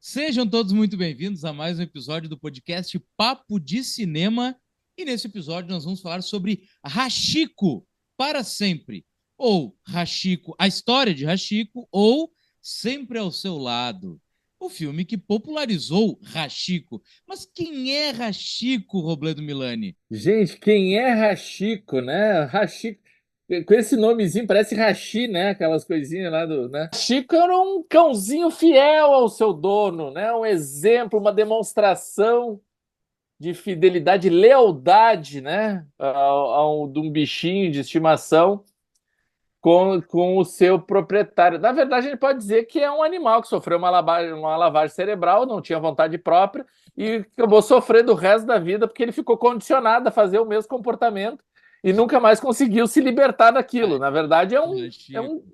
Sejam todos muito bem-vindos a mais um episódio do podcast Papo de Cinema. E nesse episódio nós vamos falar sobre Hachiko para sempre. Ou Hachiko, a história de Hachiko, ou Sempre ao Seu Lado. O filme que popularizou Hachiko. Mas quem é Hachiko, Robledo Milani? Gente, quem é Hachiko, né? Hachiko, com esse nomezinho, parece Hashi, né? Aquelas coisinhas lá do, né? Hachiko era um cãozinho fiel ao seu dono, né? Um exemplo, uma demonstração de fidelidade e lealdade, né? De um bichinho de estimação com o seu proprietário. Na verdade, a gente pode dizer que é um animal que sofreu uma lavagem cerebral, não tinha vontade própria e acabou sofrendo o resto da vida porque ele ficou condicionado a fazer o mesmo comportamento e nunca mais conseguiu se libertar daquilo. Ai, Na verdade, Hachiko.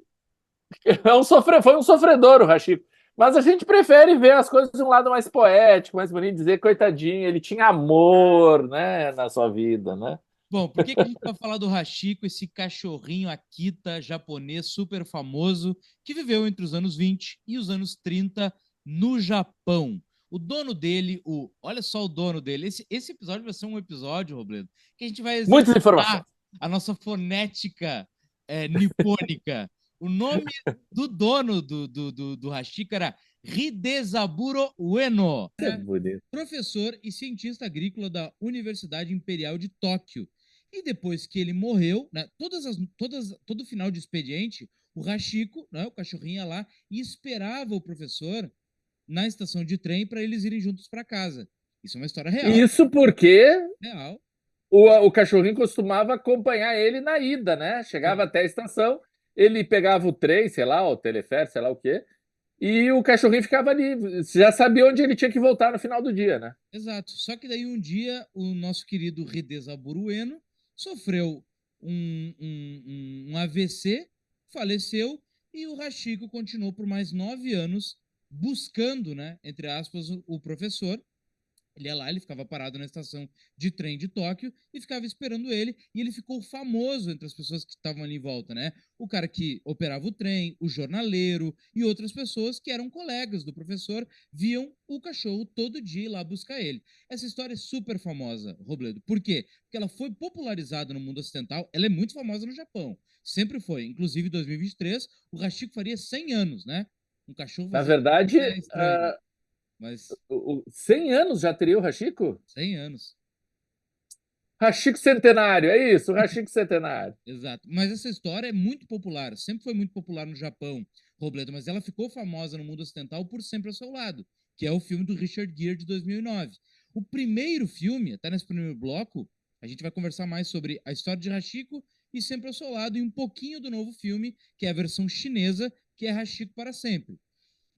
foi um sofredor o Hachiko. Mas a gente prefere ver as coisas de um lado mais poético, mais bonito, dizer, coitadinho, ele tinha amor, né, na sua vida, né? Bom, por que a gente vai falar do Hachiko, esse cachorrinho Akita japonês super famoso que viveu entre os anos 20 e os anos 30 no Japão? O dono dele, olha só o dono dele. Esse episódio vai ser um episódio, Robledo, que a gente vai Muitas informações. exercitar a nossa fonética nipônica. O nome do dono do Hachiko era Hidezaburo Ueno, É né? bonito. Professor e cientista agrícola da Universidade Imperial de Tóquio. E depois que ele morreu, né, todo final de expediente, o Hachiko, né, o cachorrinho ia lá e esperava o professor na estação de trem para eles irem juntos para casa. Isso é uma história real, Isso porque real. o cachorrinho costumava acompanhar ele na ida, né? Chegava Sim. até a estação, ele pegava o trem, sei lá, o teleférico, sei lá o quê, e o cachorrinho ficava ali, já sabia onde ele tinha que voltar no final do dia, né? Exato. Só que daí um dia o nosso querido Hideza Burueno sofreu um AVC, faleceu e o Hachiko continuou por mais 9 anos buscando, né, entre aspas, o professor. Ele ia lá, ele ficava parado na estação de trem de Tóquio e ficava esperando ele, e ele ficou famoso entre as pessoas que estavam ali em volta, né? O cara que operava o trem, o jornaleiro e outras pessoas que eram colegas do professor viam o cachorro todo dia ir lá buscar ele. Essa história é super famosa, Robledo. Por quê? Porque ela foi popularizada no mundo ocidental, ela é muito famosa no Japão. Sempre foi. Inclusive, em 2023, o Hachiko faria 100 anos, né? Um cachorro Na fazendo verdade, é estranho, mas 100 anos já teria o Hachiko? 100 anos. Hachiko centenário, é isso, o Hachiko centenário. Exato. Mas essa história é muito popular, sempre foi muito popular no Japão, Robledo, mas ela ficou famosa no mundo ocidental por Sempre ao Seu Lado, que é o filme do Richard Gere de 2009. O primeiro filme, até nesse primeiro bloco, a gente vai conversar mais sobre a história de Hachiko e Sempre ao Seu Lado e um pouquinho do novo filme, que é a versão chinesa, que é Hachiko para Sempre.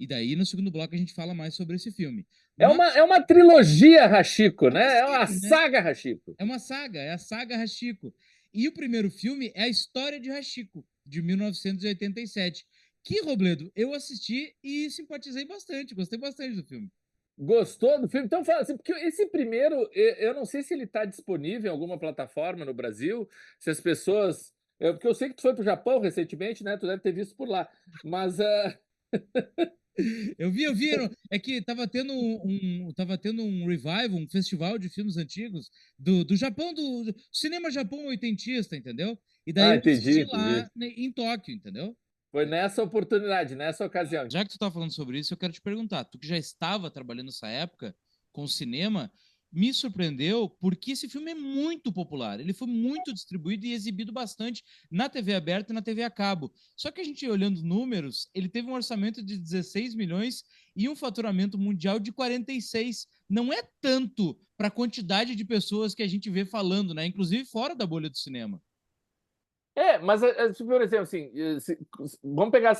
E daí, no segundo bloco, a gente fala mais sobre esse filme. É Mas uma trilogia Hachiko, é uma né? É uma saga, né? saga Hachiko. É uma saga, é a saga Hachiko. E o primeiro filme é a história de Hachiko, de 1987. Que, Robledo, eu assisti e simpatizei bastante, gostei bastante do filme. Gostou do filme? Então fala assim, porque esse primeiro, eu não sei se ele está disponível em alguma plataforma no Brasil, se as pessoas. Porque eu sei que tu foi para o Japão recentemente, né? Tu deve ter visto por lá. Mas Eu vi, é que tava tendo um revival, um festival de filmes antigos do Japão, do cinema Japão oitentista, entendeu? E daí eu entendi, assisti entendi. lá, né, em Tóquio, entendeu? Foi nessa oportunidade, nessa ocasião. Já que tu tá falando sobre isso, eu quero te perguntar, tu que já estava trabalhando nessa época com cinema, me surpreendeu porque esse filme é muito popular. Ele foi muito distribuído e exibido bastante na TV aberta e na TV a cabo. Só que a gente olhando números, ele teve um orçamento de 16 milhões e um faturamento mundial de 46. Não é tanto para a quantidade de pessoas que a gente vê falando, né? Inclusive fora da bolha do cinema. Mas, por exemplo, assim, vamos pegar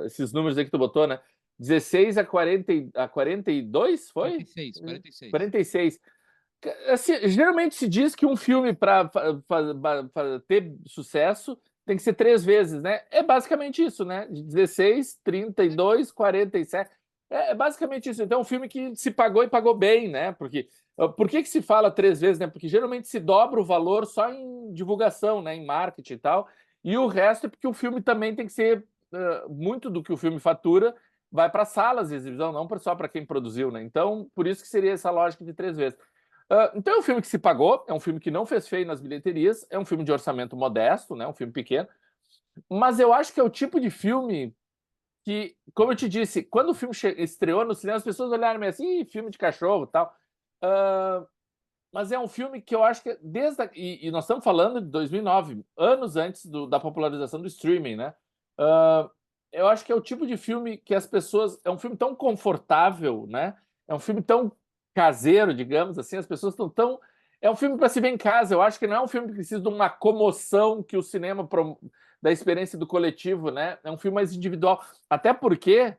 esses números aí que tu botou, né? 16 a 42, foi? 46, 46. 46. Assim, geralmente se diz que um filme para ter sucesso tem que ser três vezes, né? É basicamente isso, né? De 16, 32, 47. É basicamente isso. Então, é um filme que se pagou e pagou bem, né? Porque por que se fala três vezes, né? Porque geralmente se dobra o valor só em divulgação, né? Em marketing e tal. E o resto é porque o filme também tem que ser muito do que o filme fatura vai para salas de exibição, não só para quem produziu, né? Então, por isso que seria essa lógica de 3 vezes. Então é um filme que se pagou, é um filme que não fez feio nas bilheterias, é um filme de orçamento modesto, né? Um filme pequeno, mas eu acho que é o tipo de filme que, como eu te disse, quando o filme estreou no cinema, as pessoas olharam meio assim, filme de cachorro e tal. Uh, mas é um filme que eu acho que e nós estamos falando de 2009, anos antes da popularização do streaming, né? Uh, eu acho que é o tipo de filme que as pessoas... É um filme tão confortável, né? É um filme tão caseiro, digamos assim, as pessoas estão tão... É um filme para se ver em casa. Eu acho que não é um filme que precisa de uma comoção que o cinema da experiência do coletivo, né? É um filme mais individual. Até porque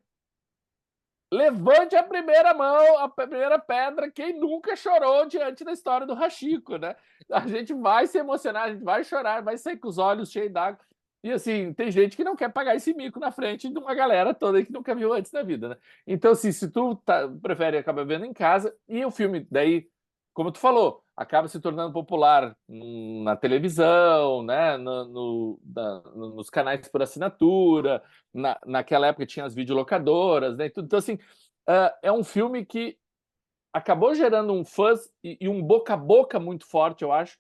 levante a primeira mão, a primeira pedra, quem nunca chorou diante da história do Hachiko, né? A gente vai se emocionar, a gente vai chorar, vai sair com os olhos cheios d'água. E assim, tem gente que não quer pagar esse mico na frente de uma galera toda que nunca viu antes na vida, né? Então, assim, se tu prefere acabar vendo em casa, e o filme daí, como tu falou, acaba se tornando popular na televisão, né? Nos canais por assinatura, naquela época tinha as videolocadoras, né? Então, assim, é um filme que acabou gerando um fãs e um boca a boca muito forte, eu acho,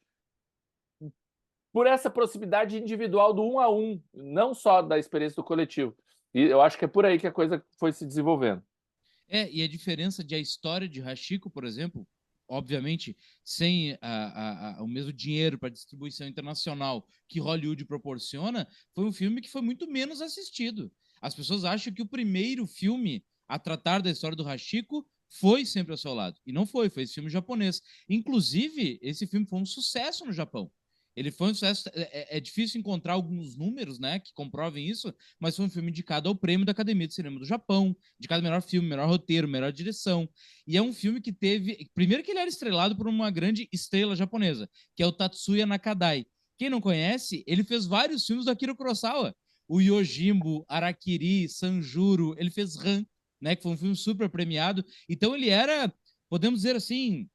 por essa proximidade individual do 1 a 1, não só da experiência do coletivo. E eu acho que é por aí que a coisa foi se desenvolvendo. E a diferença de a história de Hachiko, por exemplo, obviamente, sem o mesmo dinheiro para distribuição internacional que Hollywood proporciona, foi um filme que foi muito menos assistido. As pessoas acham que o primeiro filme a tratar da história do Hachiko foi Sempre ao Seu Lado. E não foi esse filme japonês. Inclusive, esse filme foi um sucesso no Japão. Ele foi um sucesso. É difícil encontrar alguns números, né, que comprovem isso, mas foi um filme indicado ao prêmio da Academia de Cinema do Japão, indicado melhor filme, melhor roteiro, melhor direção. E é um filme que teve. Primeiro, que ele era estrelado por uma grande estrela japonesa, que é o Tatsuya Nakadai. Quem não conhece, ele fez vários filmes do Akira Kurosawa. O Yojimbo, Arakiri, Sanjuro, ele fez Ran, né, que foi um filme super premiado. Então ele era, podemos dizer assim,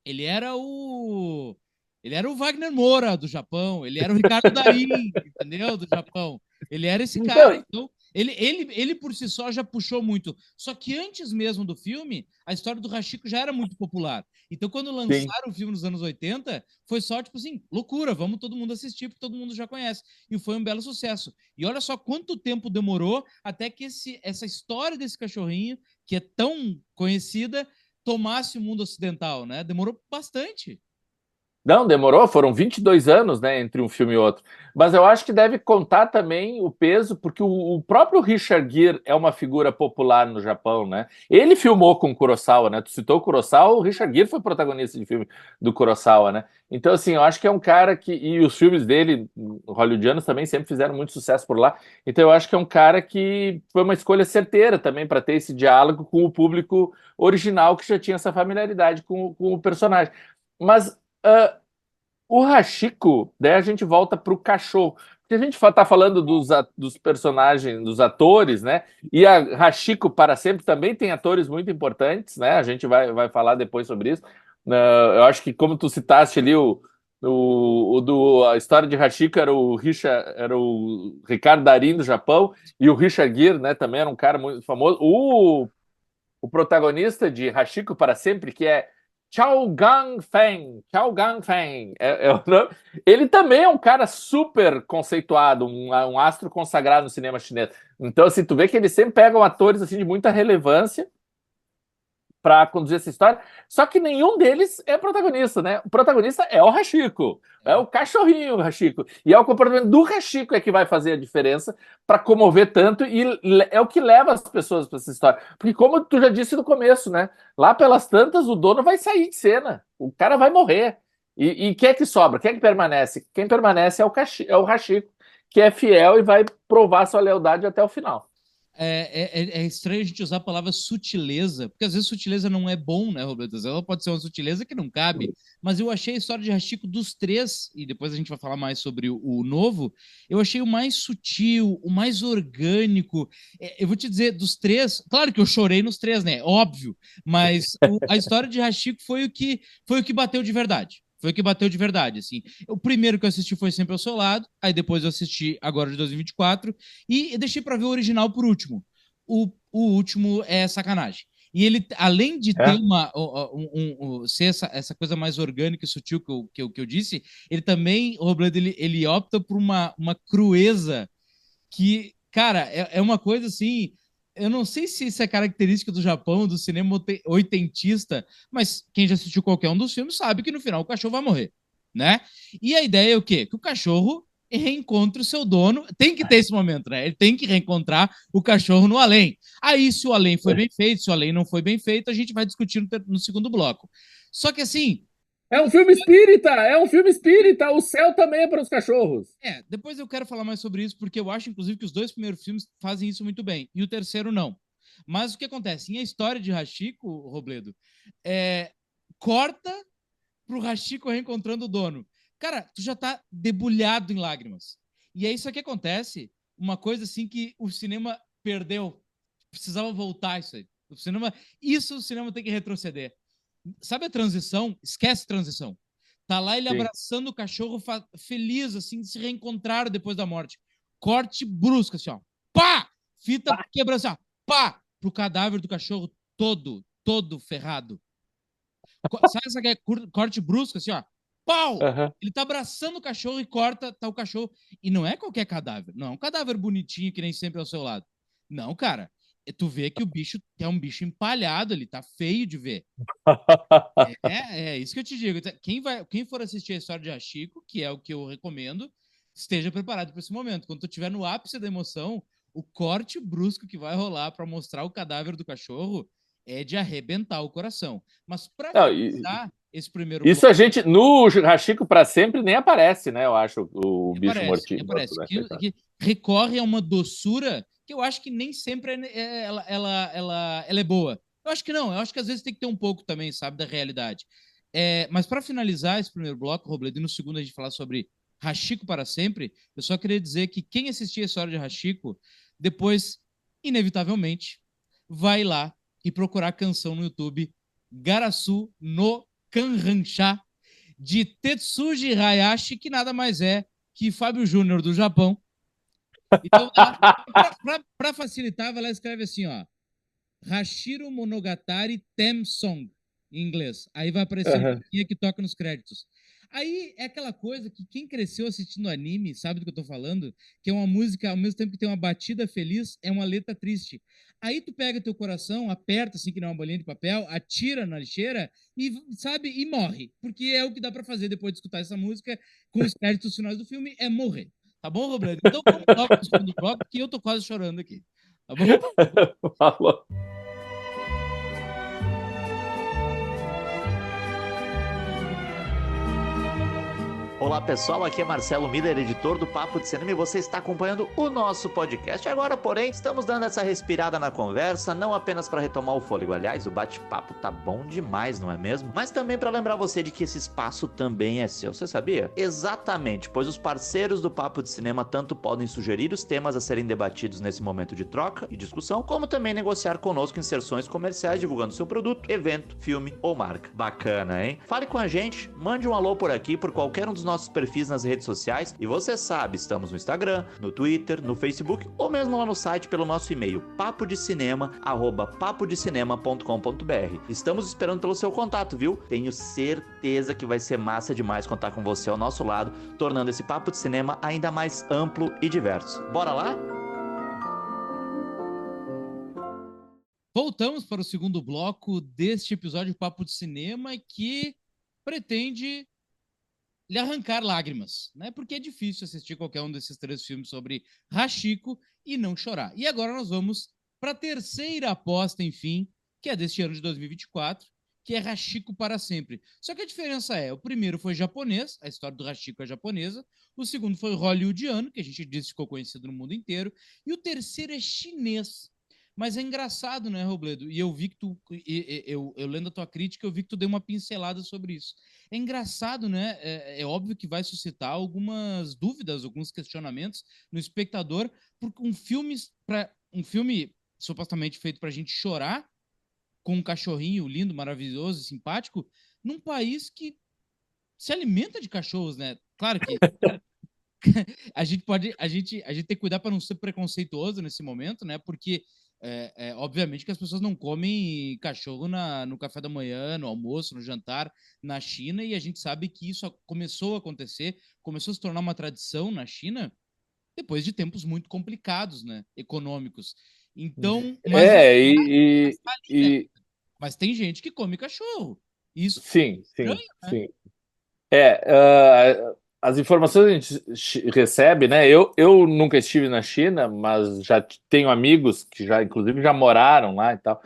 ele era o. Ele era o Wagner Moura do Japão, ele era o Ricardo Darín, entendeu? Do Japão. Ele era esse cara. Então, Então, ele por si só já puxou muito. Só que antes mesmo do filme, a história do Hachiko já era muito popular. Então, quando sim. lançaram o filme nos anos 80, foi só, tipo assim, loucura, vamos todo mundo assistir, porque todo mundo já conhece. E foi um belo sucesso. E olha só quanto tempo demorou até que essa história desse cachorrinho, que é tão conhecida, tomasse o mundo ocidental, né? Demorou bastante. Não, demorou, foram 22 anos, né, entre um filme e outro. Mas eu acho que deve contar também o peso, porque o próprio Richard Gere é uma figura popular no Japão, né? Ele filmou com o Kurosawa, né? Tu citou o Kurosawa, o Richard Gere foi protagonista de filme do Kurosawa, né? Então, assim, eu acho que é um cara que... E os filmes dele, hollywoodianos, também sempre fizeram muito sucesso por lá. Então, eu acho que é um cara que foi uma escolha certeira também para ter esse diálogo com o público original que já tinha essa familiaridade com o personagem. Mas o Hachiko, daí a gente volta para o cachorro. Porque a gente está falando dos personagens, dos atores, né? E a Hachiko para sempre também tem atores muito importantes, né? A gente vai falar depois sobre isso. Eu acho que, como tu citaste ali, a história de Hachiko era o Ricardo Darín do Japão, e o Richard Gere, né? Também era um cara muito famoso. O protagonista de Hachiko para sempre, que é Chao Gang Feng, ele também é um cara super conceituado, um astro consagrado no cinema chinês. Então, assim, tu vê que eles sempre pegam atores assim de muita relevância para conduzir essa história, só que nenhum deles é protagonista, né? O protagonista é o Hachiko, é o cachorrinho Hachiko, e é o comportamento do Hachiko é que vai fazer a diferença para comover tanto, e é o que leva as pessoas para essa história. Porque como tu já disse no começo, né? Lá pelas tantas o dono vai sair de cena, o cara vai morrer. E quem é que sobra? Quem é que permanece? Quem permanece é o Hachiko, que é fiel e vai provar sua lealdade até o final. É estranho a gente usar a palavra sutileza, porque às vezes sutileza não é bom, né, Roberto? Ela pode ser uma sutileza que não cabe, mas eu achei a história de Hachiko dos três, e depois a gente vai falar mais sobre o novo, eu achei o mais sutil, o mais orgânico. Eu vou te dizer, dos três, claro que eu chorei nos três, né? Óbvio, mas a história de Hachiko foi o que bateu de verdade. Foi o que bateu de verdade, assim. O primeiro que eu assisti foi Sempre ao Seu Lado, aí depois eu assisti agora de 2024, e deixei para ver o original por último. o último é sacanagem. E ele, além de ter É? ser essa coisa mais orgânica e sutil que eu disse, ele também, o Robledo, ele opta por uma crueza que, cara, é uma coisa assim. Eu não sei se isso é característica do Japão, do cinema oitentista, mas quem já assistiu qualquer um dos filmes sabe que no final o cachorro vai morrer, né? E a ideia é o quê? Que o cachorro reencontre o seu dono. Tem que ter esse momento, né? Ele tem que reencontrar o cachorro no além. Aí, se o além foi bem feito, se o além não foi bem feito, a gente vai discutir no segundo bloco. Só que assim, É um filme espírita! É um filme espírita! O céu também é para os cachorros! depois eu quero falar mais sobre isso, porque eu acho, inclusive, que os dois primeiros filmes fazem isso muito bem, e o terceiro não. Mas o que acontece? Em A História de Hachiko, Robledo, é, corta pro Hachiko reencontrando o dono. Cara, tu já tá debulhado em lágrimas. E é isso que acontece, uma coisa assim que o cinema perdeu. Precisava voltar isso aí. O cinema tem que retroceder. Sabe a transição? Esquece transição. Tá lá ele Sim. abraçando o cachorro feliz, assim, de se reencontraram depois da morte. Corte brusco, assim, ó. Pá! Fita quebrando, assim, ó. Pá! Pro cadáver do cachorro todo ferrado. Sabe essa que é corte brusco, assim, ó? Pau! Uhum. Ele tá abraçando o cachorro e corta, tá o cachorro. E não é qualquer cadáver. Não é um cadáver bonitinho que nem sempre é ao seu lado. Não, cara. Tu vê que o bicho é um bicho empalhado, ele tá feio de ver. É isso que eu te digo. Quem for assistir a história de Hachiko, que é o que eu recomendo, esteja preparado para esse momento. Quando tu estiver no ápice da emoção, o corte brusco que vai rolar para mostrar o cadáver do cachorro é de arrebentar o coração. Mas para Não, finalizar esse primeiro isso bloco, a gente, no Hachiko para sempre, nem aparece, né? Eu acho, o bicho mortinho. aparece Né? que recorre a uma doçura que eu acho que nem sempre ela é boa. Eu acho que não, eu acho que às vezes tem que ter um pouco também, sabe, da realidade. Mas para finalizar esse primeiro bloco, Robledo, e no segundo a gente falar sobre Hachiko para sempre, eu só queria dizer que quem assistir a história de Hachiko, depois, inevitavelmente, vai lá e procurar a canção no YouTube Garasu no Kanhansha de Tetsuji Hayashi, que nada mais é que Fábio Júnior do Japão. Então, para facilitar, ela escreve assim, ó, Hashiro Monogatari Theme Song, em inglês. Aí vai aparecer uma Uhum. musiquinha que toca nos créditos. Aí é aquela coisa que quem cresceu assistindo anime sabe do que eu tô falando, que é uma música, ao mesmo tempo que tem uma batida feliz, é uma letra triste. Aí tu pega teu coração, aperta assim que não é uma bolinha de papel, atira na lixeira e, sabe, e morre. Porque é o que dá para fazer depois de escutar essa música com os créditos finais do filme, é morrer. Tá bom, Robledo? Então vamos logo pro segundo bloco, que eu tô quase chorando aqui. Tá bom? Falou. Olá pessoal, aqui é Marcelo Miller, editor do Papo de Cinema, e você está acompanhando o nosso podcast. Agora, porém, estamos dando essa respirada na conversa, não apenas para retomar o fôlego. Aliás, o bate-papo tá bom demais, não é mesmo? Mas também para lembrar você de que esse espaço também é seu. Você sabia? Exatamente, pois os parceiros do Papo de Cinema tanto podem sugerir os temas a serem debatidos nesse momento de troca e discussão, como também negociar conosco inserções comerciais divulgando seu produto, evento, filme ou marca. Bacana, hein? Fale com a gente, mande um alô por aqui, por qualquer um dos nossos perfis nas redes sociais, e você sabe, estamos no Instagram, no Twitter, no Facebook ou mesmo lá no site pelo nosso e-mail papodecinema@papodecinema.com.br. Estamos esperando pelo seu contato, viu? Tenho certeza que vai ser massa demais contar com você ao nosso lado, tornando esse Papo de Cinema ainda mais amplo e diverso. Bora lá? Voltamos para o segundo bloco deste episódio Papo de Cinema que pretende lhe arrancar lágrimas, né? Porque é difícil assistir qualquer um desses três filmes sobre Hachiko e não chorar. E agora nós vamos para a terceira aposta, enfim, que é deste ano de 2024, que é Hachiko para sempre. Só que a diferença é, o primeiro foi japonês, a história do Hachiko é japonesa, o segundo foi hollywoodiano, que a gente disse que ficou conhecido no mundo inteiro, e o terceiro é chinês. Mas é engraçado, né, Robledo? E eu vi que tu, eu lendo a tua crítica, eu vi que tu deu uma pincelada sobre isso. É engraçado, né? É óbvio que vai suscitar algumas dúvidas, alguns questionamentos no espectador, porque um filme supostamente feito para a gente chorar, com um cachorrinho lindo, maravilhoso, simpático, num país que se alimenta de cachorros, né? Claro que a gente tem que cuidar para não ser preconceituoso nesse momento, né? Porque obviamente que as pessoas não comem cachorro no café da manhã, no almoço, no jantar na China, e a gente sabe que isso começou a acontecer, começou a se tornar uma tradição na China depois de tempos muito complicados, né, econômicos. Então, mas É, tá ali, né? e Mas tem gente que come cachorro. Isso sim, é sim, estranho, né? sim. É, as informações que a gente recebe, né? Eu nunca estive na China, mas já tenho amigos que já, inclusive, já moraram lá e tal.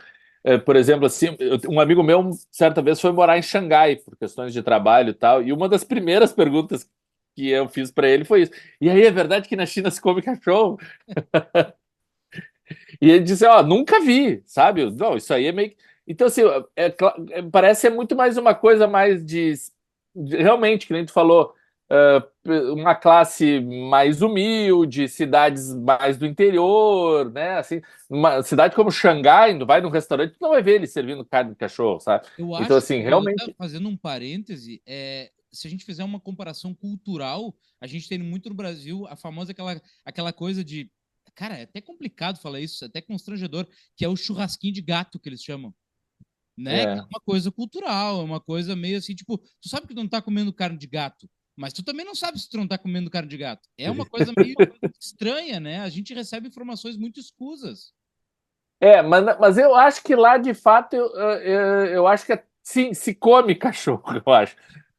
Por exemplo, assim, um amigo meu, certa vez, foi morar em Xangai por questões de trabalho e tal. E uma das primeiras perguntas que eu fiz para ele foi isso. E aí, é verdade que na China se come cachorro? E ele disse, ó, nunca vi, sabe? Não, isso aí é meio. Então, assim, parece ser muito mais uma coisa mais realmente, que nem tu falou, uma classe mais humilde, cidades mais do interior, né? Assim, uma cidade como Xangai, tu vai num restaurante, tu não vai ver ele servindo carne de cachorro, sabe? Eu Então, acho, assim, eu até realmente. fazendo um parêntese, se a gente fizer uma comparação cultural, a gente tem muito no Brasil a famosa aquela coisa de. Cara, é até complicado falar isso, é até constrangedor, que é o churrasquinho de gato que eles chamam, né? Que é É. uma coisa cultural, é uma coisa meio assim, tipo, tu sabe que tu não tá comendo carne de gato, mas tu também não sabe se tu não tá comendo carne de gato. É uma coisa meio estranha, né? A gente recebe informações muito escusas. Mas eu acho que lá, de fato, eu acho que sim, se come cachorro, eu acho.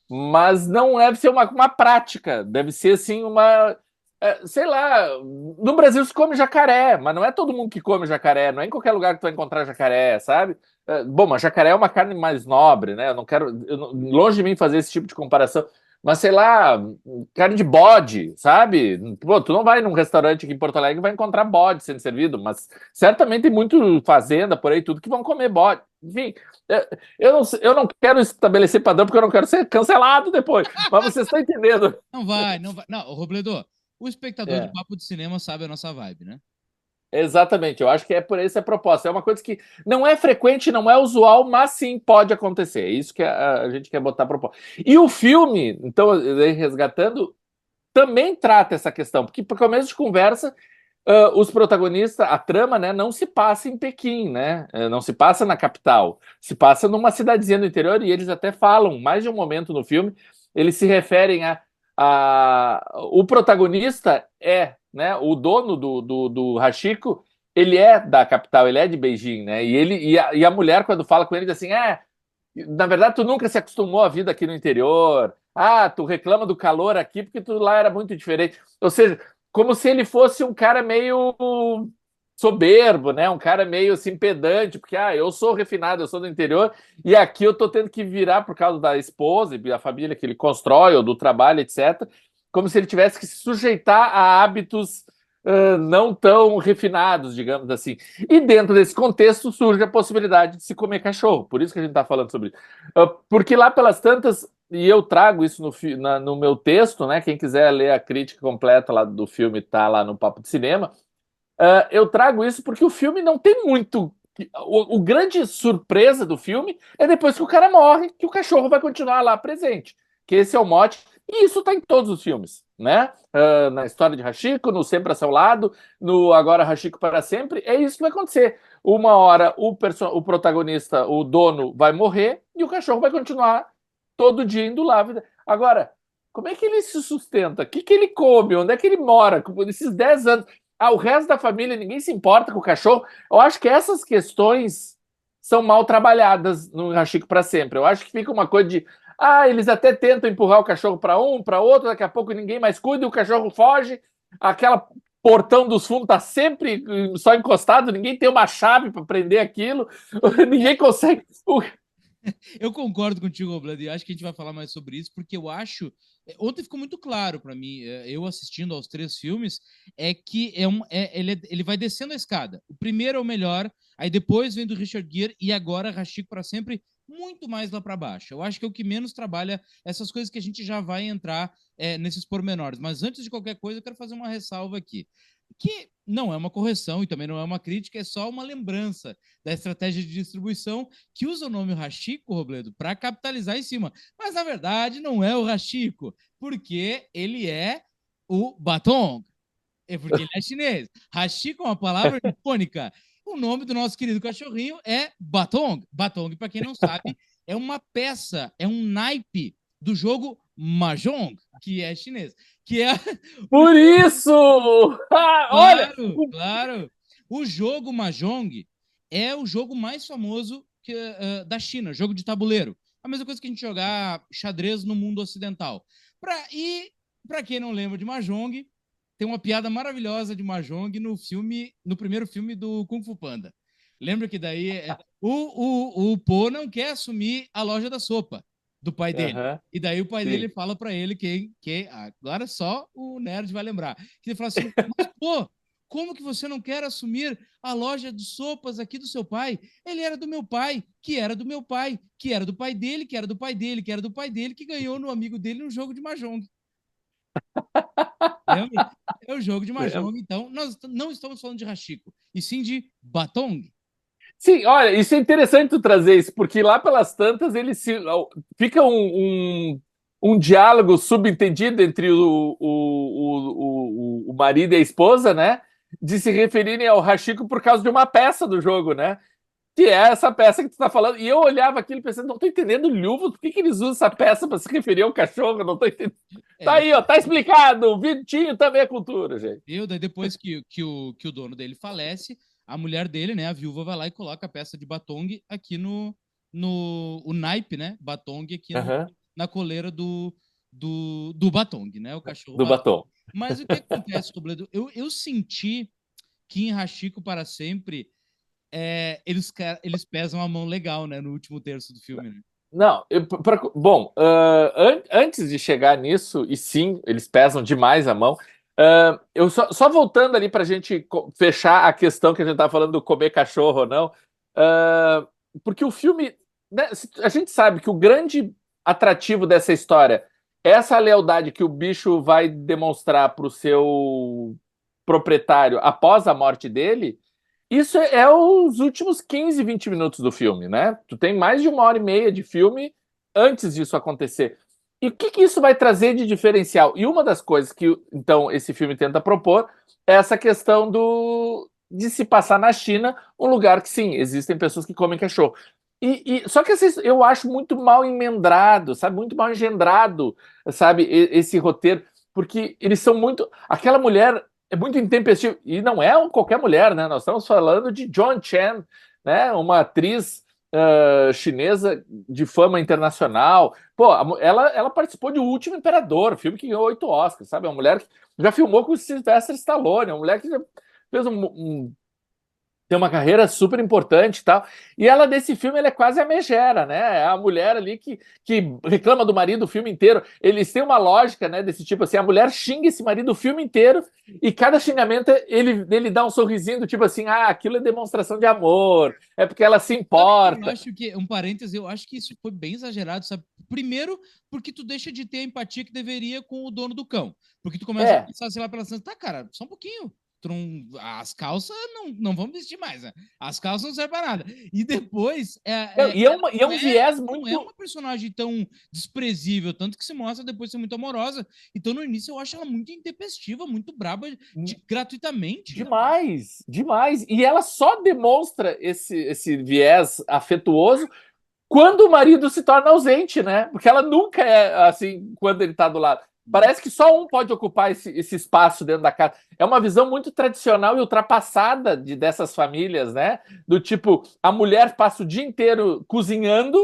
Mas não deve ser uma prática, deve ser assim sei lá, no Brasil se come jacaré, mas não é todo mundo que come jacaré, não é em qualquer lugar que tu vai encontrar jacaré, sabe? Bom, mas jacaré é uma carne mais nobre, né? Eu não quero, longe de mim fazer esse tipo de comparação, mas sei lá, carne de bode, sabe? Pô, tu não vai num restaurante aqui em Porto Alegre e vai encontrar bode sendo servido, mas certamente tem muito fazenda por aí, tudo que vão comer bode. Enfim, eu não quero estabelecer padrão porque eu não quero ser cancelado depois. Mas vocês estão entendendo. Não vai, não vai. Não, Robledo, o espectador de É, papo de cinema sabe a nossa vibe, né? exatamente. Eu acho que é por essa a proposta. É uma coisa que não é frequente, não é usual, mas sim pode acontecer. É isso que a gente quer botar a proposta. E o filme, então, resgatando, também trata essa questão, porque para começo de conversa, os protagonistas, a trama, né, não se passa em Pequim, né? Não se passa na capital, se passa numa cidadezinha do interior e eles até falam, mais de um momento no filme, eles se referem o protagonista né, o dono do Hachiko, ele é da capital, ele é de Beijing, né? E a mulher quando fala com ele diz assim, na verdade tu nunca se acostumou à vida aqui no interior. Tu reclama do calor aqui porque tu lá era muito diferente. Ou seja, como se ele fosse um cara meio soberbo, né? Um cara meio assim pedante, porque eu sou refinado, eu sou do interior e aqui eu tô tendo que virar por causa da esposa e da família que ele constrói ou do trabalho, etc. Como se ele tivesse que se sujeitar a hábitos não tão refinados, digamos assim. E dentro desse contexto surge a possibilidade de se comer cachorro. Por isso que a gente está falando sobre isso. Porque lá pelas tantas, e eu trago isso no meu texto, né? Quem quiser ler a crítica completa lá do filme está lá no Papo de Cinema. Eu trago isso porque o filme não tem muito. O grande surpresa do filme é depois que o cara morre, que o cachorro vai continuar lá presente. Que esse é o mote. E isso está em todos os filmes, né? Na história de Hachiko, no Sempre a Seu Lado, no Agora Hachiko para Sempre. É isso que vai acontecer. Uma hora o protagonista, o dono, vai morrer e o cachorro vai continuar todo dia indo lá. Agora, como é que ele se sustenta? O que ele come? Onde é que ele mora? Nesses 10 anos. O resto da família, ninguém se importa com o cachorro. Eu acho que essas questões são mal trabalhadas no Hachiko para Sempre. Eu acho que fica uma coisa de eles até tentam empurrar o cachorro para um, para outro, daqui a pouco ninguém mais cuida, o cachorro foge, aquela portão dos fundos tá sempre só encostado, ninguém tem uma chave para prender aquilo, ninguém consegue. Eu concordo contigo, Roblado, e acho que a gente vai falar mais sobre isso, porque eu acho. Ontem ficou muito claro para mim, eu assistindo aos 3 filmes, é que ele vai descendo a escada. O primeiro é o melhor, aí depois vem do Richard Gere e agora Hachiko para Sempre, muito mais lá para baixo. Eu acho que é o que menos trabalha essas coisas que a gente já vai entrar nesses pormenores. Mas antes de qualquer coisa, eu quero fazer uma ressalva aqui. Que não é uma correção e também não é uma crítica, é só uma lembrança da estratégia de distribuição que usa o nome Hachiko, Robledo, para capitalizar em cima. Mas na verdade não é o Hachiko, porque ele é o Batong. É porque ele é chinês. Hachiko é uma palavra nipônica. O nome do nosso querido cachorrinho é Batong. Batong, para quem não sabe, é uma peça, é um naipe do jogo Mahjong, que é chinês. Que é. Por isso! Olha! Claro. O jogo Mahjong é o jogo mais famoso da China, jogo de tabuleiro. A mesma coisa que a gente jogar xadrez no mundo ocidental. Para quem não lembra de Mahjong, tem uma piada maravilhosa de Mahjong no primeiro filme do Kung Fu Panda. Lembra que daí o Po não quer assumir a loja da sopa do pai dele. E daí o pai dele fala para ele que agora só o nerd vai lembrar. Que ele fala assim, mas pô, como que você não quer assumir a loja de sopas aqui do seu pai? Ele era do meu pai, que era do meu pai, que era do pai dele, que era do pai dele, que era do pai dele, que ganhou no amigo dele no jogo de Mahjong. Lembra? É o jogo de Mahjong, então. Nós não estamos falando de Hachiko, e sim de Batong. Sim, olha, isso é interessante tu trazer isso, porque lá pelas tantas fica um diálogo subentendido entre o marido e a esposa, né? De se referirem ao Hachiko por causa de uma peça do jogo, né? Que é essa peça que tu tá falando. E eu olhava aquilo pensando, não tô entendendo, Lhuvos, por que eles usam essa peça para se referir ao cachorro? Não tô entendendo. Tá aí, ó, tá explicado. O Vitinho também é cultura, gente. Daí depois que o dono dele falece, a mulher dele, né, a viúva, vai lá e coloca a peça de Batong aqui no naipe, né, Batong aqui na coleira do Batong, né, o cachorro do batom. Mas o que acontece, Robledo? Eu senti que em Hachiko para Sempre eles pesam a mão legal, né, no último terço do filme, né? Não, bom, antes de chegar nisso, e sim, eles pesam demais a mão. Eu só voltando ali para a gente fechar a questão que a gente estava falando do comer cachorro ou não, porque o filme, né, a gente sabe que o grande atrativo dessa história é essa lealdade que o bicho vai demonstrar para o seu proprietário após a morte dele. Isso é os últimos 15, 20 minutos do filme, né? Tu tem mais de 1h30 de filme antes disso acontecer. E o que isso vai trazer de diferencial? E uma das coisas que, então, esse filme tenta propor é essa questão de se passar na China, um lugar que, sim, existem pessoas que comem cachorro. Só que eu acho muito mal emendado, sabe? Muito mal engendrado, sabe? Esse roteiro, porque eles são muito... Aquela mulher é muito intempestivo, e não é qualquer mulher, né? Nós estamos falando de Joan Chen, né? Uma atriz chinesa de fama internacional. Pô, ela participou de O Último Imperador, filme que ganhou 8 Oscars, sabe? É uma mulher que já filmou com o Sylvester Stallone, é uma mulher que já fez tem uma carreira super importante e tal. E ela, desse filme, ela é quase a megera, né? É a mulher ali que reclama do marido o filme inteiro. Eles têm uma lógica, né, desse tipo assim, a mulher xinga esse marido o filme inteiro e cada xingamento ele dá um sorrisinho do tipo assim, aquilo é demonstração de amor, é porque ela se importa. Eu acho que, um parêntese, eu acho que isso foi bem exagerado, sabe? Primeiro, porque tu deixa de ter a empatia que deveria com o dono do cão. Porque tu começa a pensar, sei lá, pela tá, cara, só um pouquinho. As calças não vão vestir mais, né? As calças não servem para nada. E depois. É um viés muito. Não é uma personagem tão desprezível, tanto que se mostra depois ser muito amorosa. Então, no início, eu acho ela muito intempestiva, muito braba, gratuitamente. Demais, demais. E ela só demonstra esse viés afetuoso quando o marido se torna ausente, né? Porque ela nunca é assim quando ele tá do lado. Parece que só um pode ocupar esse espaço dentro da casa. É uma visão muito tradicional e ultrapassada dessas famílias, né? Do tipo, a mulher passa o dia inteiro cozinhando,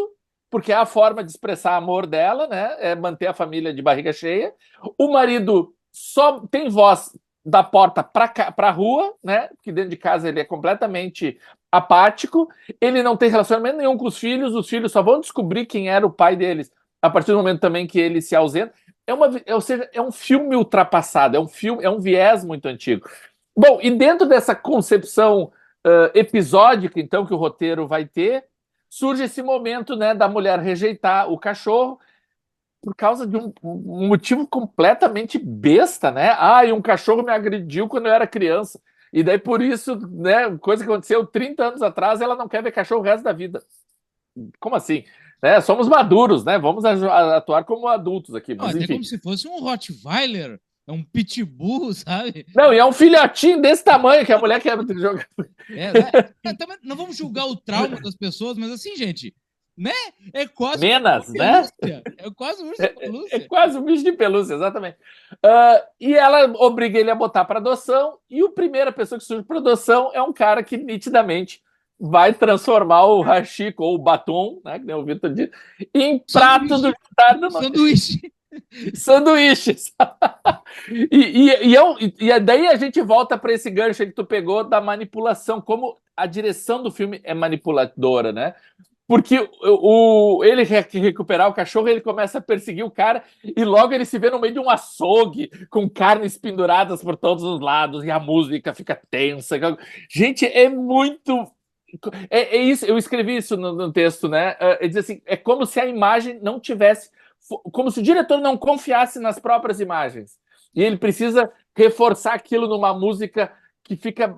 porque é a forma de expressar amor dela, né? É manter a família de barriga cheia. O marido só tem voz da porta para a rua, né? Porque dentro de casa ele é completamente apático. Ele não tem relacionamento nenhum com os filhos só vão descobrir quem era o pai deles a partir do momento também que ele se ausenta. Ou seja, é um filme ultrapassado, é um viés muito antigo. Bom, e dentro dessa concepção episódica, então, que o roteiro vai ter, surge esse momento, né, da mulher rejeitar o cachorro por causa de um motivo completamente besta, né? E um cachorro me agrediu quando eu era criança. E daí, por isso, né, coisa que aconteceu 30 anos atrás, ela não quer ver cachorro o resto da vida. Como assim? Somos maduros, né? Vamos atuar como adultos aqui. Mas, até como se fosse um Rottweiler É um pitbull, sabe? Não, e é um filhotinho desse tamanho que a mulher quer jogar. Não vamos julgar o trauma das pessoas, mas assim, gente, né? É quase um urso Menas, de né? pelúcia. É quase um urso de É pelúcia. quase um bicho de pelúcia, exatamente. E ela obriga ele a botar para adoção, e a primeira pessoa que surge para adoção é um cara que nitidamente vai transformar o Hachiko, ou o batom, né, que nem o Vitor disse, em prato do jantar da noite. Sanduíche. Sanduíches. Daí a gente volta para esse gancho que tu pegou da manipulação, como a direção do filme é manipuladora, né? Porque ele quer recuperar o cachorro, ele começa a perseguir o cara e logo ele se vê no meio de um açougue com carnes penduradas por todos os lados e a música fica tensa. Gente, é muito. É isso, eu escrevi isso no texto, né? É dizer assim, é como se a imagem não tivesse. Como se o diretor não confiasse nas próprias imagens. E ele precisa reforçar aquilo numa música que fica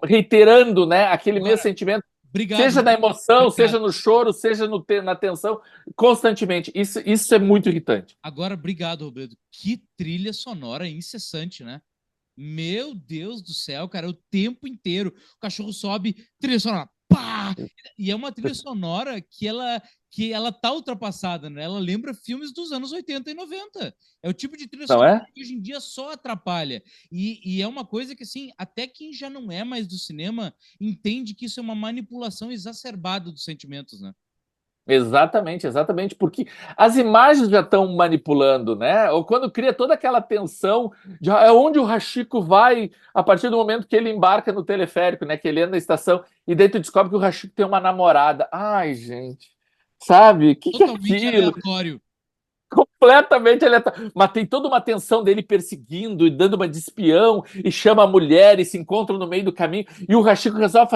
reiterando, né, aquele mesmo sentimento. Obrigado. Seja na emoção, seja no choro, seja na tensão, constantemente. Isso é muito irritante. Agora, obrigado, Roberto. Que trilha sonora incessante, né? Meu Deus do céu, cara, o tempo inteiro. O cachorro sobe, trilha sonora, pá! E é uma trilha sonora que ela tá ultrapassada, né? Ela lembra filmes dos anos 80 e 90. É o tipo de trilha sonora que hoje em dia só atrapalha. E é uma coisa que, assim, até quem já não é mais do cinema entende que isso é uma manipulação exacerbada dos sentimentos, né? Exatamente, exatamente, porque as imagens já estão manipulando, né? Ou quando cria toda aquela tensão de onde o Hachiko vai a partir do momento que ele embarca no teleférico, né? Que ele entra na estação e daí tu descobre que o Hachiko tem uma namorada. Ai, gente, sabe? O que é Totalmente aquilo? aleatório. Completamente aleatório. Mas tem toda uma tensão dele perseguindo e dando uma de espião e chama a mulher e se encontram no meio do caminho e o Hachiko resolve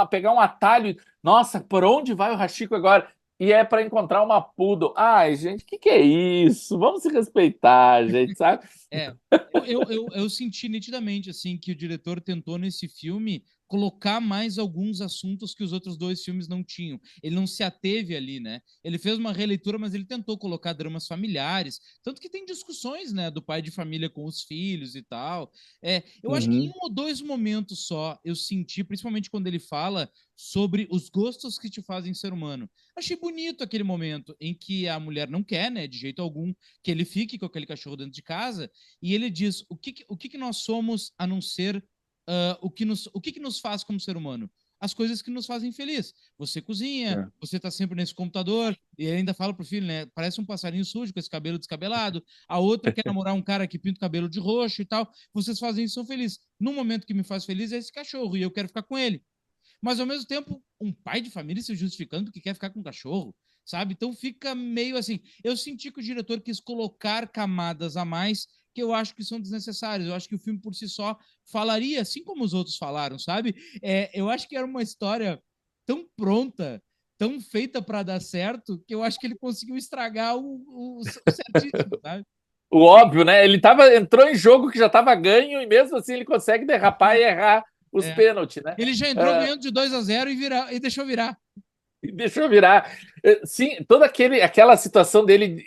pegar um atalho. Nossa, por onde vai o Hachiko agora? E é para encontrar uma poodle. Ai, gente, o que é isso? Vamos se respeitar, gente, sabe? Eu senti nitidamente assim que o diretor tentou nesse filme colocar mais alguns assuntos que os outros dois filmes não tinham. Ele não se ateve ali, né? Ele fez uma releitura, mas ele tentou colocar dramas familiares, tanto que tem discussões, né, do pai de família com os filhos e tal. Eu acho que em um ou dois momentos só eu senti, principalmente quando ele fala sobre os gostos que te fazem ser humano. Achei bonito aquele momento em que a mulher não quer, né, de jeito algum, que ele fique com aquele cachorro dentro de casa, e ele diz o que nós somos a não ser o que nos faz como ser humano? As coisas que nos fazem feliz. Você cozinha, você tá sempre nesse computador, e ele ainda fala pro filho, né? Parece um passarinho sujo com esse cabelo descabelado. A outra quer namorar um cara que pinta o cabelo de roxo e tal. Vocês fazem isso, são felizes. No momento que me faz feliz é esse cachorro, e eu quero ficar com ele. Mas ao mesmo tempo, um pai de família se justificando porque quer ficar com um cachorro, sabe? Então fica meio assim. Eu senti que o diretor quis colocar camadas a mais que eu acho que são desnecessárias. Eu acho que o filme por si só falaria, assim como os outros falaram, sabe? Eu acho que era uma história tão pronta, tão feita para dar certo, que eu acho que ele conseguiu estragar o certíssimo, sabe? O óbvio, né? Entrou em jogo que já estava ganho e mesmo assim ele consegue derrapar e errar os pênaltis, né? Ele já entrou ganhando de 2-0 e deixou virar. Deixa eu virar. Sim, toda aquela situação dele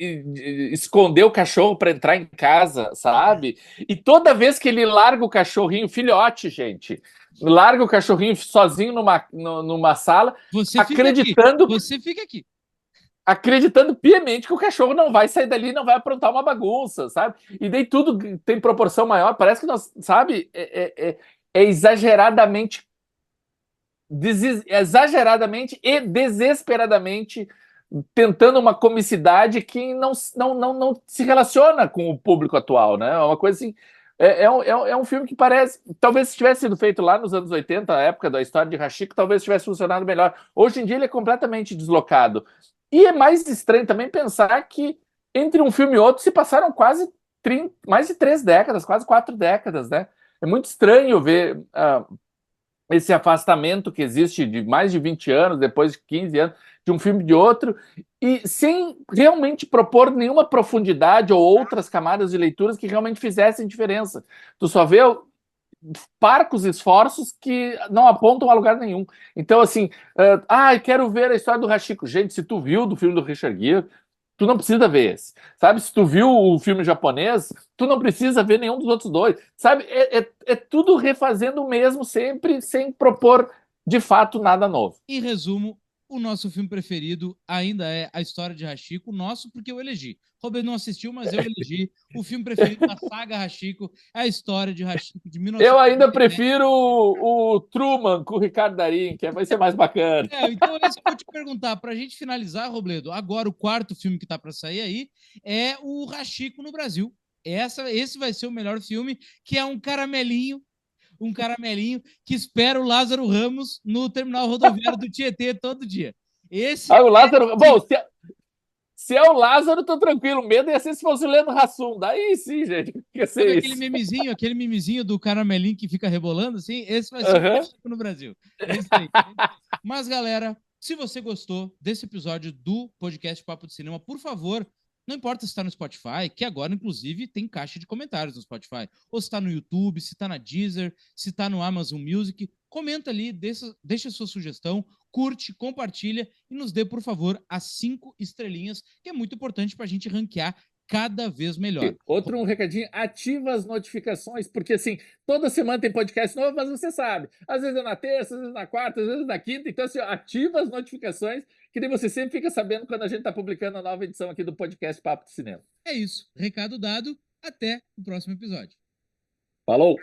esconder o cachorro para entrar em casa, sabe? E toda vez que ele larga o cachorrinho, filhote, gente, larga o cachorrinho sozinho numa sala, acreditando. Você fica aqui. Acreditando piamente que o cachorro não vai sair dali, não vai aprontar uma bagunça, sabe? E daí tudo tem proporção maior. Parece que nós, sabe, é exageradamente e desesperadamente tentando uma comicidade que não se relaciona com o público atual, né? É uma coisa assim. É um filme que parece. Talvez se tivesse sido feito lá nos anos 80, a época da história de Hachiko, talvez tivesse funcionado melhor. Hoje em dia ele é completamente deslocado. E é mais estranho também pensar que entre um filme e outro se passaram quase mais de 3 décadas, quase 4 décadas, né? É muito estranho ver esse afastamento que existe de mais de 20 anos, depois de 15 anos, de um filme de outro, e sem realmente propor nenhuma profundidade ou outras camadas de leituras que realmente fizessem diferença. Tu só vê parcos esforços que não apontam a lugar nenhum. Então, assim, quero ver a história do Hachiko. Gente, se tu viu do filme do Richard Gere, tu não precisa ver esse. Sabe, se tu viu o filme japonês, tu não precisa ver nenhum dos outros dois. Sabe, é tudo refazendo o mesmo sempre, sem propor, de fato, nada novo. Em resumo, o nosso filme preferido ainda é A História de Hachiko, nosso porque eu elegi. Robert não assistiu, mas eu elegi. O filme preferido da saga Hachiko é A História de Hachiko, de Eu ainda 1997. prefiro o Truman com o Ricardo Darín, que vai ser mais bacana. Então é isso que eu vou te perguntar. Pra gente finalizar, Robledo, agora o quarto filme que tá pra sair aí é o Hachiko no Brasil. Esse vai ser o melhor filme, que é um caramelinho que espera o Lázaro Ramos no terminal rodoviário do Tietê todo dia. Esse O Lázaro. Bom, se é o Lázaro, tô tranquilo. O medo ia ser se fosse o Leandro Hassum. Daí sim, gente. Ia ser sabe isso. aquele memezinho do caramelinho que fica rebolando assim? Esse vai ser o Chico no Brasil. É isso aí. Mas, galera, se você gostou desse episódio do podcast Papo de Cinema, por favor, não importa se está no Spotify, que agora, inclusive, tem caixa de comentários no Spotify, ou se está no YouTube, se está na Deezer, se está no Amazon Music, comenta ali, deixa sua sugestão, curte, compartilha e nos dê, por favor, as 5 estrelinhas, que é muito importante para a gente ranquear cada vez melhor. Outro recadinho, ativa as notificações, porque assim, toda semana tem podcast novo, mas você sabe, às vezes é na terça, às vezes na quarta, às vezes na quinta, então assim, ativa as notificações, que daí você sempre fica sabendo quando a gente está publicando a nova edição aqui do podcast Papo de Cinema. É isso, recado dado, até o próximo episódio. Falou!